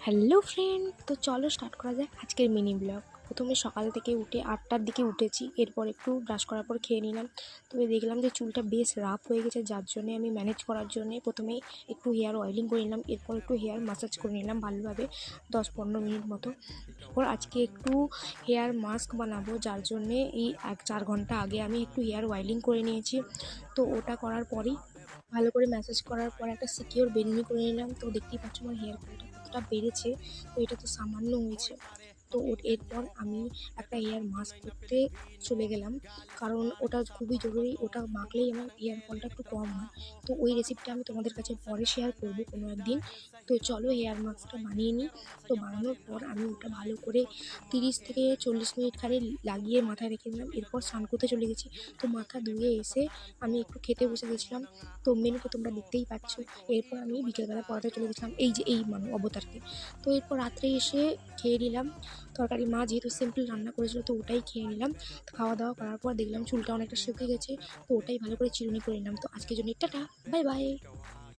Hello friend, তো চলো start করা যাক আজকের মিনি ব্লগ। প্রথমে সকাল থেকে উঠে 8টার দিকে উঠেছি, এরপর একটু ব্রাশ করার পর খেয়ে নিলাম। তবে দেখলাম যে চুলটা বেশ রাফ হয়ে গেছে, যার জন্যে আমি ম্যানেজ করার জন্যে প্রথমে একটু হেয়ার অয়েলিং করে নিলাম, এরপর একটু হেয়ার মাসাজ করে নিলাম ভালোভাবে 10-15 মিনিট মতো। এরপর আজকে একটু হেয়ার মাস্ক বানাবো, যার জন্যে এই 1-4 ঘন্টা আগে আমি একটু হেয়ার অয়েলিং করে নিয়েছি। তো ওটা করার পরেই ভালো করে ম্যাসাজ করার পর একটা সিকিউর বেনুনি করে নিলাম। তো দেখতেই পাচ্ছ আমার হেয়ার ফলটা কতটা বেড়েছে, তো এটা তো সামান্য হয়েছে। তো এরপর আমি একটা হেয়ার মাস্ক করতে চলে গেলাম, কারণ ওটা খুবই জরুরি, ওটা মাখলেই আমার হেয়ার ফলটা একটু কম হয়। তো ওই রেসিপিটা আমি তোমাদের কাছে পরে শেয়ার করবো কোনো একদিন। তো চলো হেয়ার মাস্কটা বানিয়ে নিই। তো বানানোর পর আমি ওটা ভালো করে 30 থেকে 40 মিনিট খালি লাগিয়ে মাথায় রেখে দিলাম, এরপর স্নান করতে চলে গেছি। তো মাথা ধুয়ে এসে আমি একটু খেতে বসে গেছিলাম। তো মেনু তো তোমরা দেখতেই পাচ্ছ। এরপর আমি বিকেলবেলা পড়াতে চলে গেছিলাম, এই যে এই অবতারকে। তো এরপর রাত্রে এসে খেয়ে নিলাম তরকারি। মা যেহেতু সিম্পল রান্না করেছিল, তো ওটাই খেয়ে নিলাম। তো খাওয়া দাওয়া করার পর দেখলাম চুলটা অনেকটা শুকিয়ে গেছে, তো ওটাই ভালো করে চিরুনি করে নিলাম। তো আজকের জন্য টাটা, বাই বাই।